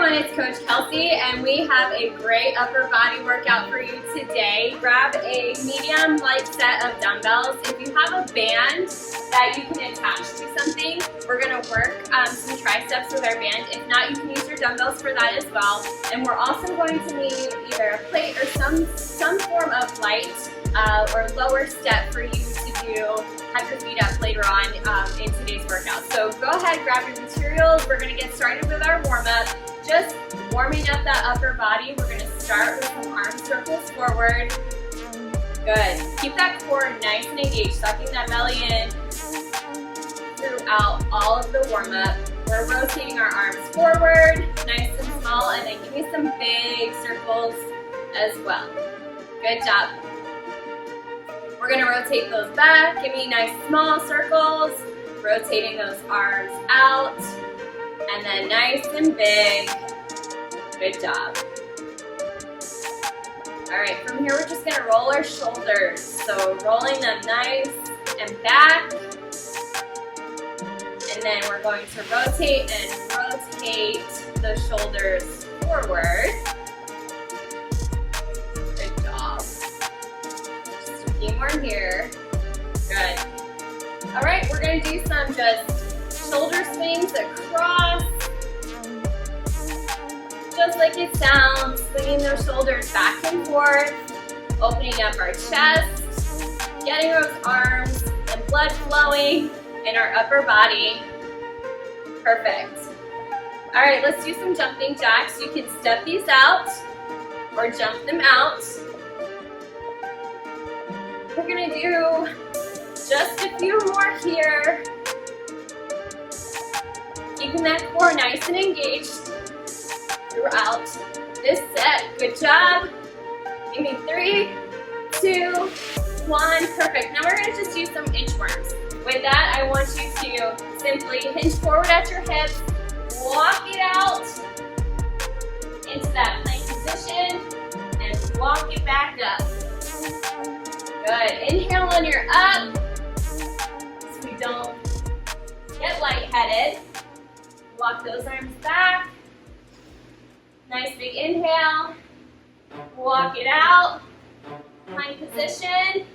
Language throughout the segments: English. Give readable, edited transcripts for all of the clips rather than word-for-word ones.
everyone, it's Coach Kelsey and we have a great upper body workout for you today. Grab a medium light set of dumbbells. If you have a band that you can attach to something, we're going to work some triceps with our band. If not, you can use your dumbbells for that as well. And we're also going to need either a plate or some form of light or lower step for you to do. Have your feet up later on in today's workout. So go ahead, grab your materials. We're going to get started with our warm-up. Just warming up that upper body. We're going to start with some arm circles forward. Good. Keep that core nice and engaged, sucking that belly in throughout all of the warm-up. We're rotating our arms forward, nice and small, and then give me some big circles as well. Good job. We're going to rotate those back. Give me nice small circles. Rotating those arms out. And then nice and big. Good job. All right, from here we're just going to roll our shoulders. So rolling them nice and back. And then we're going to rotate and rotate the shoulders forward. Good job. Just a few more here. Good. All right, we're going to do some just shoulder swings across. Just like it sounds, swinging those shoulders back and forth, opening up our chest, getting those arms and blood flowing in our upper body. Perfect. All right, let's do some jumping jacks. You can step these out or jump them out. We're gonna do just a few more here. Keeping that core nice and engaged throughout this set. Good job. Give me 3, 2, 1. Perfect. Now we're going to just do some inchworms. With that, I want you to simply hinge forward at your hips, walk it out into that plank position, and walk it back up. Good. Inhale when you're up, so we don't get lightheaded. Walk those arms back. Nice big inhale. Walk it out. Plank position.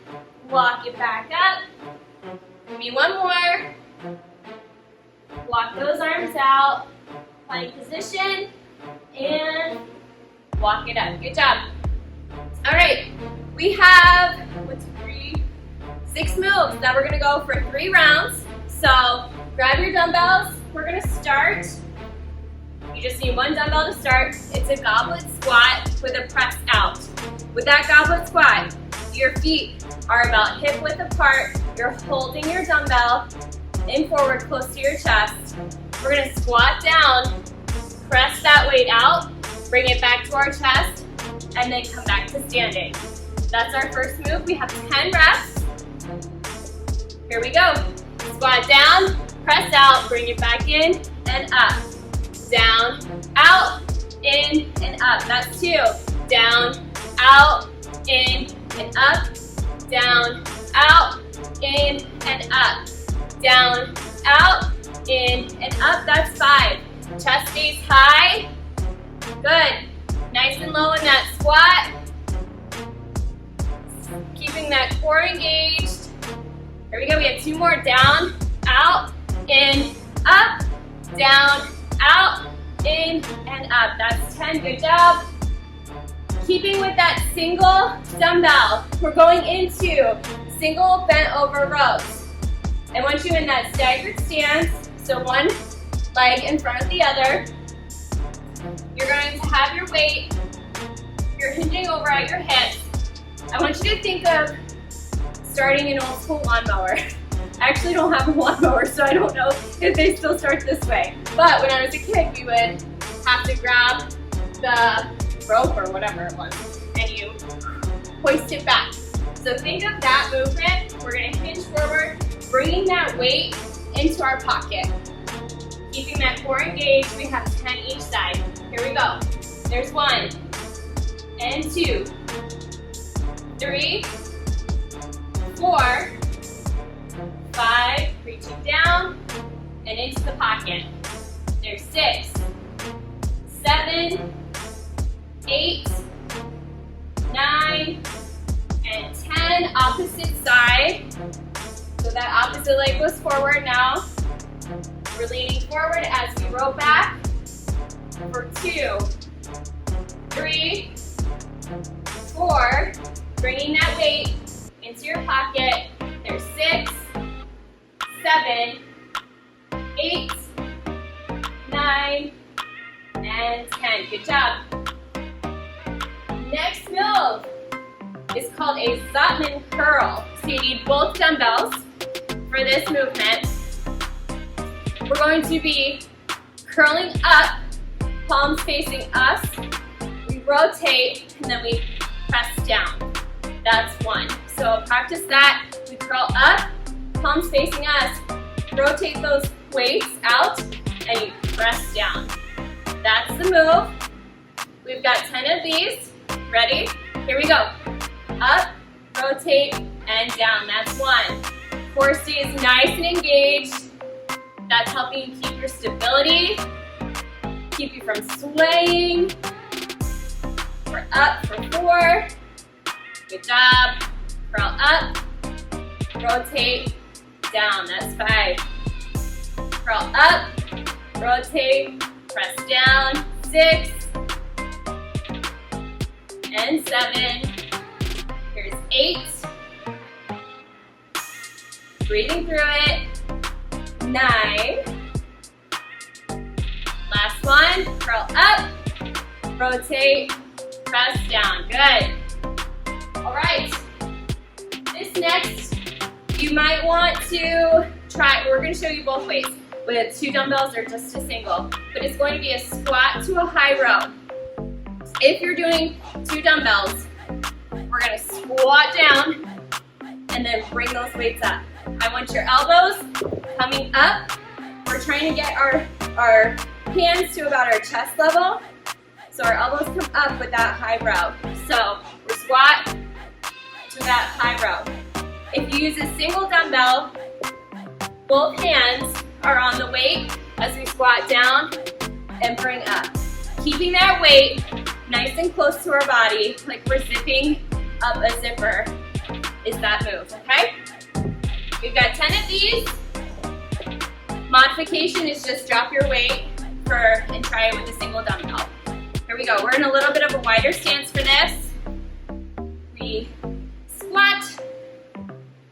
Walk it back up. Give me one more. Walk those arms out. Plank position. And walk it up. Good job. All right. We have 6 moves that we're going to go for 3 rounds. So grab your dumbbells. We're going to start. You just need 1 dumbbell to start. It's a goblet squat with a press out. With that goblet squat, your feet are about hip width apart. You're holding your dumbbell in forward close to your chest. We're going to squat down, press that weight out, bring it back to our chest, and then come back to standing. That's our first move. We have 10 reps. Here we go. Squat down, press out, bring it back in and up. Down, out, in, and up. That's 2. Down, out, in, and up. Down, out, in, and up. Down, out, in, and up. That's 5. Chest stays high. Good. Nice and low in that squat. Keeping that core engaged. Here we go. We have 2 more. Down, out, in, up, down, out, in, and up. That's 10. Good job. Keeping with that single dumbbell, we're going into single bent over rows. I want you in that staggered stance, so one leg in front of the other. You're going to have your weight. You're hinging over at your hips. I want you to think of starting an old school lawnmower. I actually don't have a lawnmower, so I don't know if they still start this way. But when I was a kid, we would have to grab the rope or whatever it was, and you hoist it back. So think of that movement. We're going to hinge forward, bringing that weight into our pocket. Keeping that core engaged. We have 10 each side. Here we go. There's 1 and 2, 3, 4, 5, reaching down and into the pocket. There's 6, 7, 8, 9, and 10. Opposite side. So that opposite leg goes forward now. We're leaning forward as we roll back for 2, 3, 4. Bringing that weight into your pocket. There's 6, 7, 8, 9, and 10. Good job. Next move is called a Zotman curl. So you need both dumbbells for this movement. We're going to be curling up, palms facing us. We rotate and then we press down. That's 1. So practice that. We curl up, palms facing us. Rotate those weights out and you press down. That's the move. We've got 10 of these. Ready? Here we go. Up, rotate, and down. That's 1. Core stays nice and engaged. That's helping you keep your stability, keep you from swaying. We're up for 4. Good job. Curl up, rotate, down. That's 5. Curl up, rotate, press down. 6 and 7. Here's 8. Breathing through it. 9. Last one. Curl up, rotate, press down. Good. All right. This next, you might want to try. We're going to show you both ways, with 2 dumbbells or just a single. But it's going to be a squat to a high row. If you're doing 2 dumbbells, we're going to squat down and then bring those weights up. I want your elbows coming up. We're trying to get our hands to about our chest level. So our elbows come up with that high row. So we squat to that high row. If you use a single dumbbell, both hands are on the weight as we squat down and bring up. Keeping that weight nice and close to our body, like we're zipping up a zipper, is that move, okay? We've got 10 of these. Modification is just drop your weight and try it with a single dumbbell. Here we go. We're in a little bit of a wider stance for this. We squat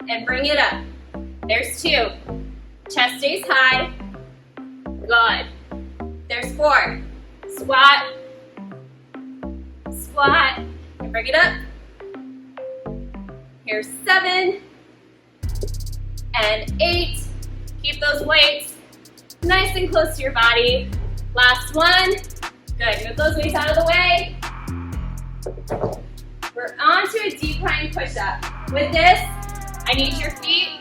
and bring it up. There's 2. Chest stays high. Good. There's 4. Squat, squat, and bring it up. Here's 7 and 8. Keep those weights nice and close to your body. Last one. Good. Move those weights out of the way. We're on to a decline push-up. With this, I need your feet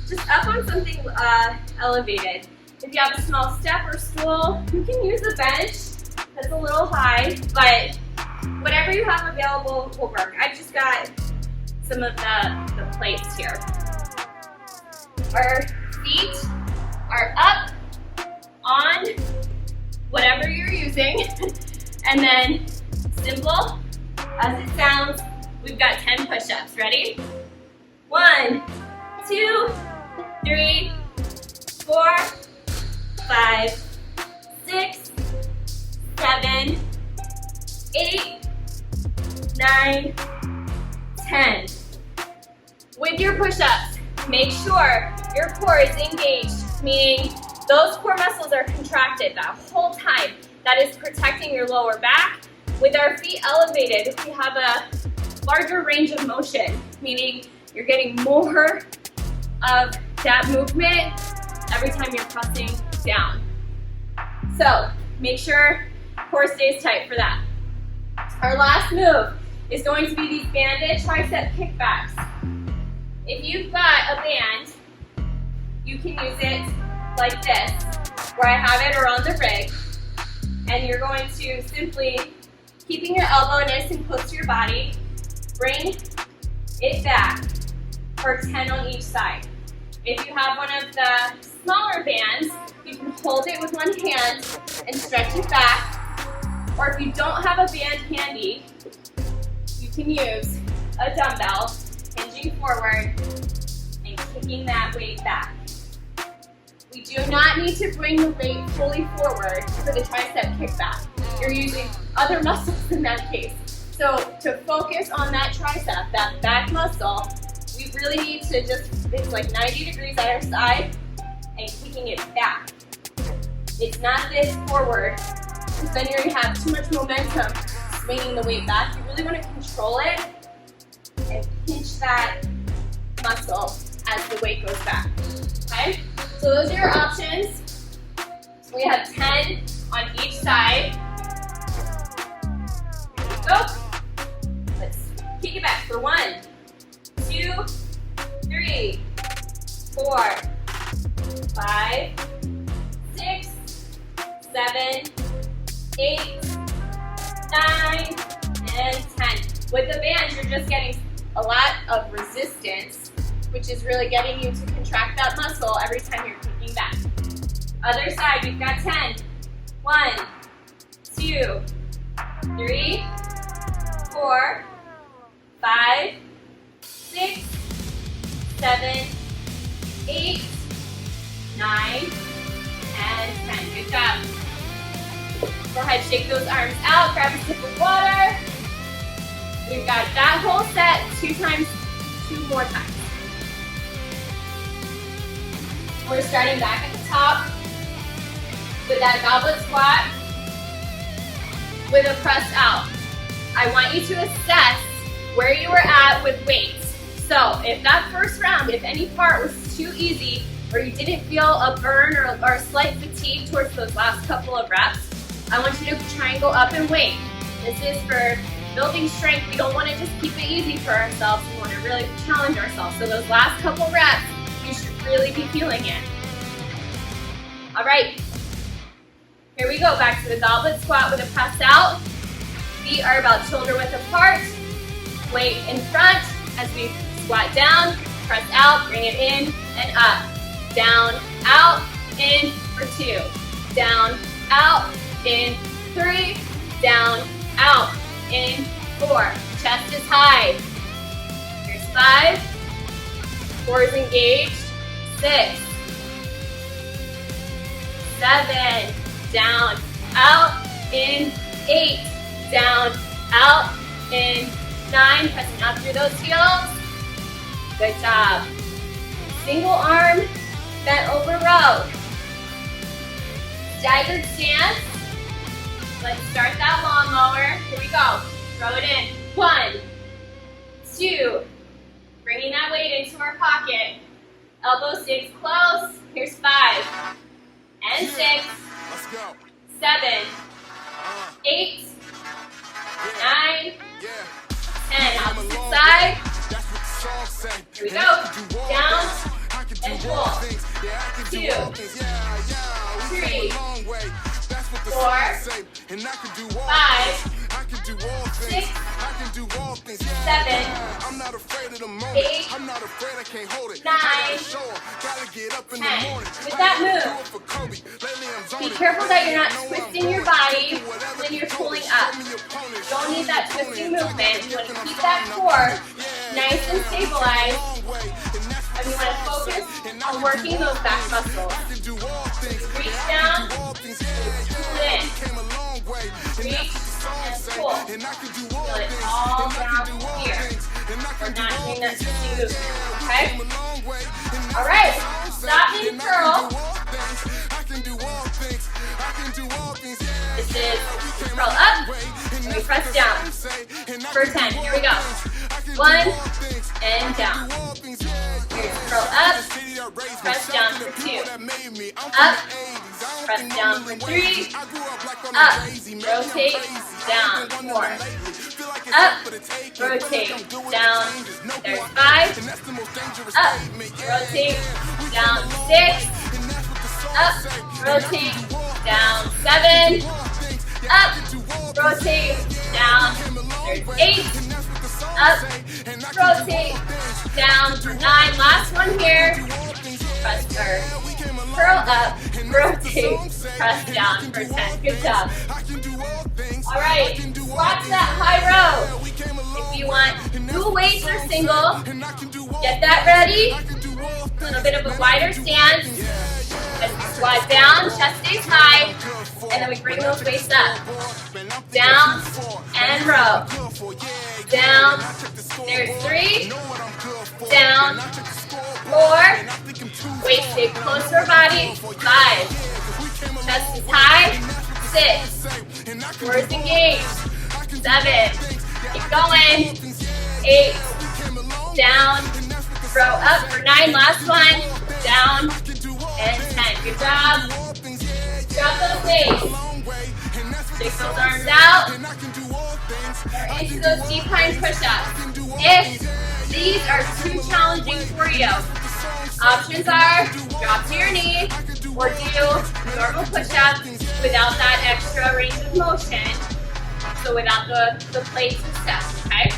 just up on something elevated. If you have a small step or stool, you can use a bench. That's a little high, but whatever you have available will work. I've just got some of the plates here. Our feet are up on whatever you're using, and then simple as it sounds, we've got 10 push-ups. Ready? 1, 2, 3, 4, 5, 6, 7, 8, 9, 10. With your push-ups, make sure your core is engaged, meaning those core muscles are contracted that whole time. That is protecting your lower back. With our feet elevated, we have a larger range of motion, meaning you're getting more of that movement every time you're pressing down. So make sure core stays tight for that. Our last move is going to be these banded tricep kickbacks. If you've got a band, you can use it like this, where I have it around the rig, and you're going to simply, keeping your elbow nice and close to your body, bring it back for 10 on each side. If you have one of the smaller bands, You can hold it with one hand and stretch it back. Or if you don't have a band handy, you can use a dumbbell, hinging forward and kicking that weight back. We do not need to bring the weight fully forward for the tricep kickback. You're using other muscles in that case. So to focus on that tricep, that back muscle, we really need to just, it's like 90 degrees either side and kicking it back. It's not this forward, because then you're going to have too much momentum swinging the weight back. You really want to control it and pinch that muscle as the weight goes back. Okay? So those are your options. We have 10 on each side. Here we go. Let's kick it back for 1, 2, 3, 4, 5, 6, 7, 8, 9, and 10. With the band, you're just getting a lot of resistance, which is really getting you to contract that muscle every time you're kicking back. Other side, we've got 10. 1, 2, 3, 4, 5, 6, 7, 8, 9, and 10. Good job. Go ahead, shake those arms out, grab a sip of water. We've got that whole set 2 more times. We're starting back at the top with that goblet squat with a press out. I want you to assess where you were at with weights. So if that first round, if any part was too easy or you didn't feel a burn or a slight fatigue towards those last couple of reps, I want you to try and go up in weight. This is for building strength. We don't want to just keep it easy for ourselves. We want to really challenge ourselves. So those last couple reps, you should really be feeling it. All right, here we go. Back to the goblet squat with a press out. Feet are about shoulder width apart. Weight in front as we squat down, press out, bring it in and up. Down, out, in for 2. Down, out, in 3. Down, out, in 4. Chest is high. Here's 5. Core is engaged. 6. 7. Down, out, in 8. Down, out, in 9. Pressing up through those heels. Good job. Single arm, bent over row. Staggered stance. Let's start that lawnmower. Here we go. Throw it in. 1, 2. Bringing that weight into our pocket. Elbow stays close. Here's 5. And 6. 7. 8. 9. 10. Opposite side. Here we go. Down and pull. 2, 3, 4, 5, 6, 7, 8, 9, 10. With that move, be careful that you're not twisting your body when you're pulling up. You don't need that twisting movement. You want to keep that core nice and stabilized. And we want to focus on working those back muscles. Reach down, pull it in. Reach and pull. Feel it all down here. We're not doing that twisting movement, okay? All right, stop and curl. This is curl up, and we press down. For 10, here we go. 1, and down. Here's curl up, press down for 2. Up, press down for 3. Up, rotate, down, 4. Up, rotate, down, there's 5. Up, rotate, down, 6. Up, rotate, down, 7. Up, rotate, down, there's 8. Up, rotate, down for 9. Last one here. Press curl up, rotate, press down for 10. Good job. All right, squats that high row. If you want dual weights or single, get that ready. A little bit of a wider stance. As we squat down, chest stays high, and then we bring those weights up. Down and row. Down. There's 3. Down. 4. Weight stay close to our body. 5. Chest is high. 6. Core's engaged. 7. Keep going. 8. Down. Row up for 9. Last one. Down. And 10. Good job. Drop those weights. Take those arms out. Or into those deep pine push-ups. If these are too challenging for you, options are drop to your knee or do normal push-ups without that extra range of motion. So without the plates and stuff, okay?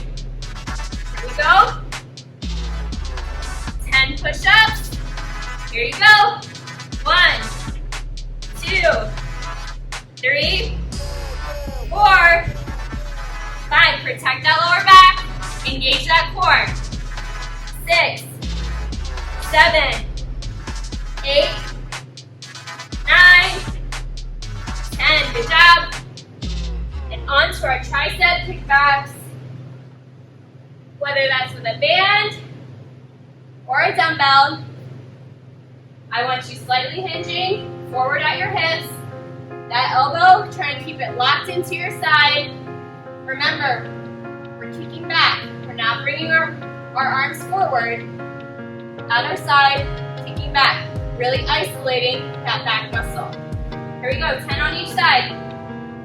Here we go. 10 push-ups. Here you go. 1, 2, 3, 4, 5. Protect that lower back. Engage that core. 6, 7, 8, 9, 10. Good job. And on to our tricep kickbacks. Whether that's with a band or a dumbbell, I want you slightly hinging forward at your hips. That elbow, try and keep it locked into your side. Remember, we're kicking back. We're not bringing our arms forward. At our side, kicking back. Really isolating that back muscle. Here we go, 10 on each side.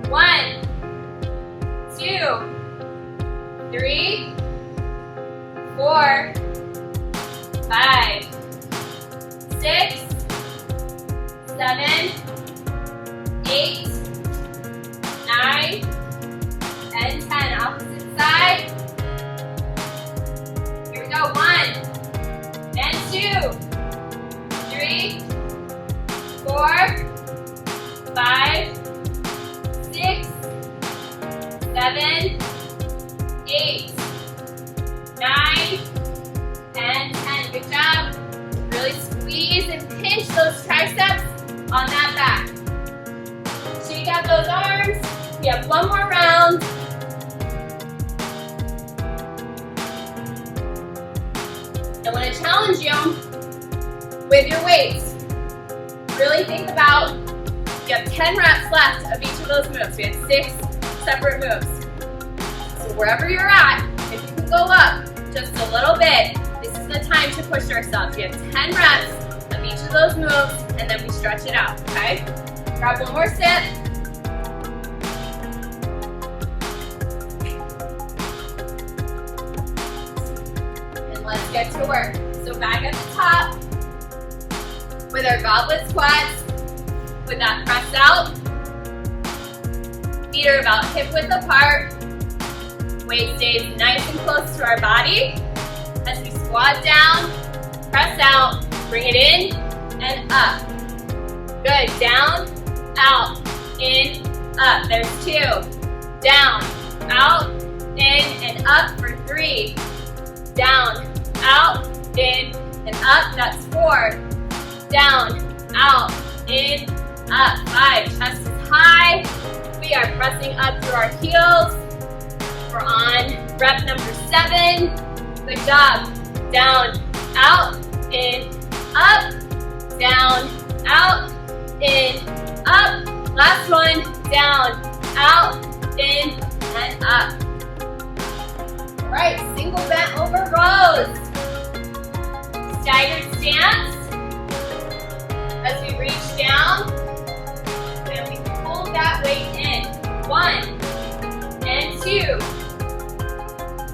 1, 2, 3, 4, 5, 6, 7, 8, 9, and 10. Opposite side. Here we go. 1, and 2, 3, 4, 5, 6, 7, 8, 9, and 10. Good job. Really squeeze and pinch those triceps on that back. Shake out those arms. We have one more round. I want to challenge you with your weights. Really think about, you have 10 reps left of each of those moves. We had 6 separate moves. So wherever you're at, if you can go up just a little bit, this is the time to push ourselves. We have 10 reps of each of those moves, and then we stretch it out, okay? Grab one more sip. And let's get to work. So back at the top, with our goblet squats, with that press out. Feet are about hip width apart. Weight stays nice and close to our body. As we squat down, press out, bring it in and up. Good, down, out, in, up. There's 2. Down, out, in, and up for 3. Down, out, in, and up. That's 4. Down, out, in, up. 5. Chest is high. We are pressing up through our heels. We're on rep number 7. Good job. Down, out, in, up. Down, out, in, up. Last one. Down, out, in, and up. All right, single bent over rows. Staggered stance. As we reach down, and we pull that weight in. 1, and 2,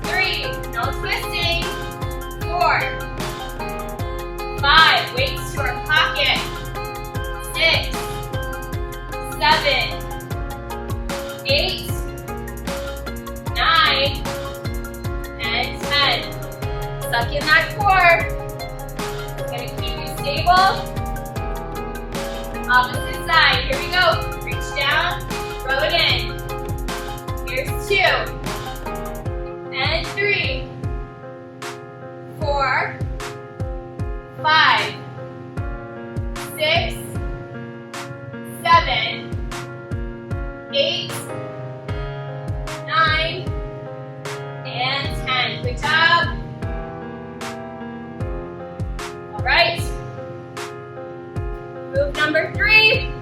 3, no twisting. 4, 5, weights to our pocket. 6, 7, 8, 9, and 10. Suck in that core. It's gonna keep you stable. Opposite side, here we go. Reach down, row it in. Here's 2, and 3, 4, 5, 6, 7, 8, 9, and 10. Good job. All right. Move number 3.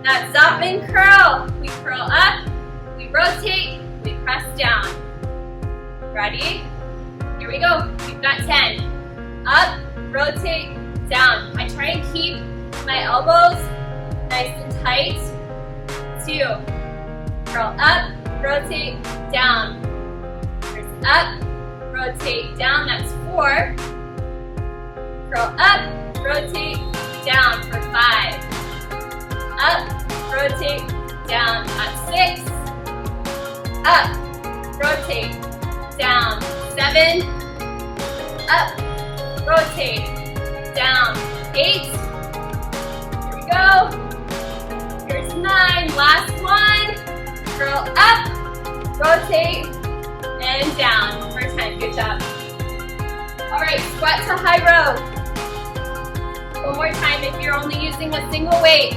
That's up and curl. We curl up, we rotate, we press down. Ready? Here we go. We've got 10. Up, rotate, down. I try and keep my elbows nice and tight. 2. Curl up, rotate, down. Press up, rotate, down. That's 4. Curl up, rotate, down for 5. Up, rotate, down. That's 6. Up, rotate, down. 7. Up, rotate, down. 8. Here we go. Here's 9. Last one. Curl up, rotate, and down for 10. Good job. All right, squat to high row. One more time if you're only using a single weight.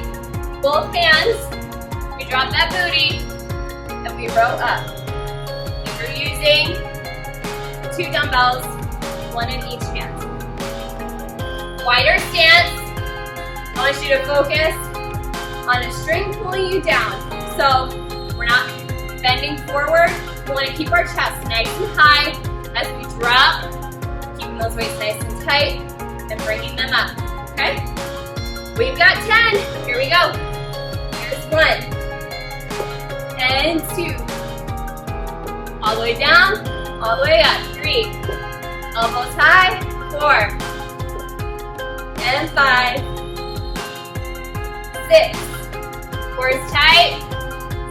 Both hands, we drop that booty, and we row up. If you're using 2 dumbbells, 1 in each hand. Wider stance, I want you to focus on a string pulling you down. So we're not bending forward. We want to keep our chest nice and high as we drop, keeping those weights nice and tight, and bringing them up. Okay? We've got 10. Here we go. Here's 1. And 2. All the way down, all the way up. 3. Elbows high. 4. And 5. 6. Core is tight.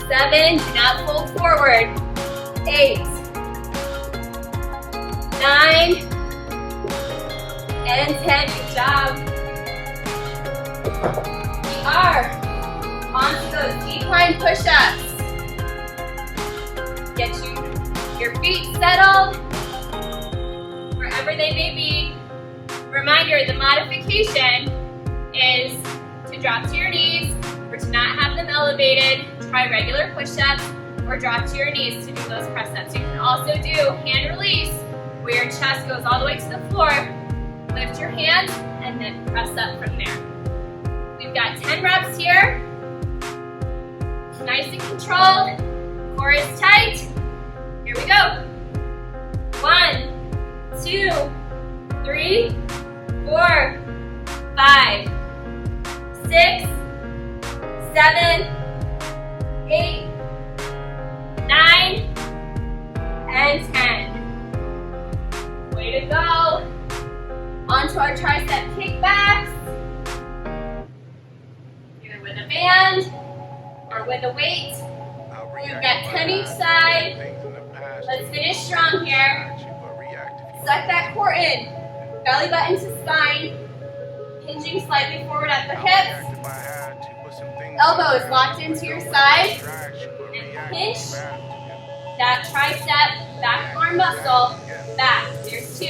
7. Do not pull forward. 8. 9. And 10. Good job. We are onto those decline push-ups. Get your feet settled wherever they may be. Reminder, the modification is to drop to your knees or to not have them elevated. Try regular push-ups or drop to your knees to do those press-ups. You can also do hand release where your chest goes all the way to the floor. Lift your hands and then press up from there. We've got 10 reps here. Nice and controlled. Core is tight. Here we go. 1, 2, 3, 4, 5, 6, 7, 8, 9, and 10. Way to go. Onto our tricep kickbacks. Either with a band or with a weight. We've got 10 each side. Let's finish strong here. Suck that core in. Belly button to spine. Hinging slightly forward at the hips. Elbows locked into your side. And pinch that tricep back arm muscle back. There's 2.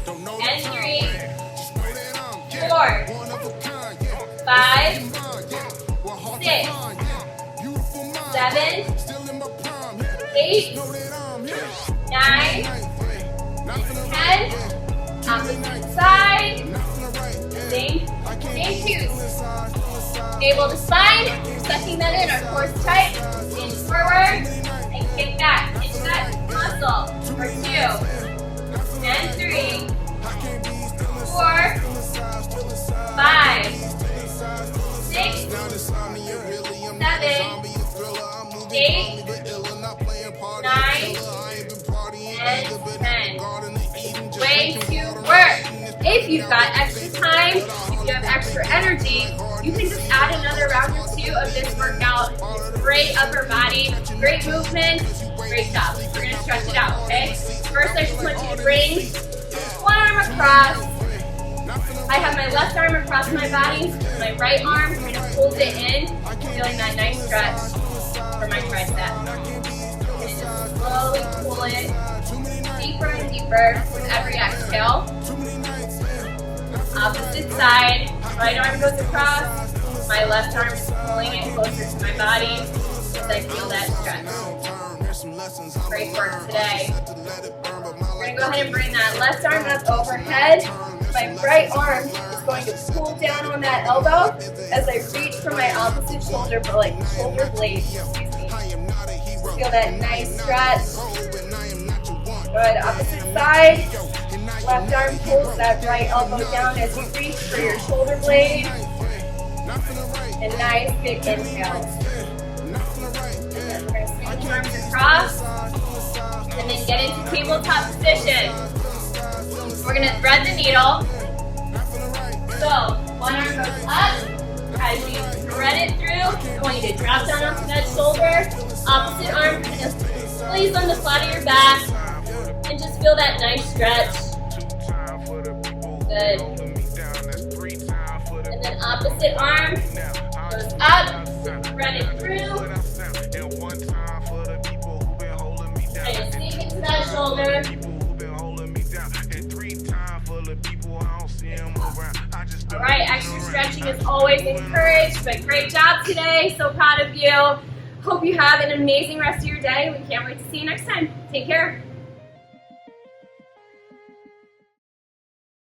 And 3. 4. 5. 6. 7. 8. 9. 10. Opposite side. Same cues. Stable the spine. Sucking that in. Our core is tight. Inch forward. And kick back. Pinch that muscle. For 2. And 3. 4. 5. 6. 7. 8. 9. And 10. Way to work. If you've got extra time, if you have extra energy, you can just add another round or 2 of this workout. Great upper body, great movement, great job. We're going to stretch it out, okay? First, I just want you to bring one arm across. I have my left arm across my body, my right arm kind of holds it in, feeling that nice stretch for my tricep. And just slowly pull it deeper and deeper with every exhale. Opposite side, right arm goes across, my left arm is pulling it closer to my body as I feel that stretch. Great work today. We're going to go ahead and bring that left arm up overhead. My right arm is going to pull down on that elbow as I reach for my opposite shoulder blade. Feel that nice stretch. Good, opposite side. Left arm pulls that right elbow down as you reach for your shoulder blade. And nice big inhale. And then we're going to swing the arms across. And then get into tabletop position. We're going to thread the needle. So, one arm goes up. As you thread it through, I want you to drop down onto that shoulder. Opposite arm, kind of squeeze on the flat of your back. And just feel that nice stretch. Good. And then opposite arm goes up, thread it through. And just sink into that shoulder. Alright, extra stretching is always encouraged, but great job today. So proud of you. Hope you have an amazing rest of your day. We can't wait to see you next time. Take care.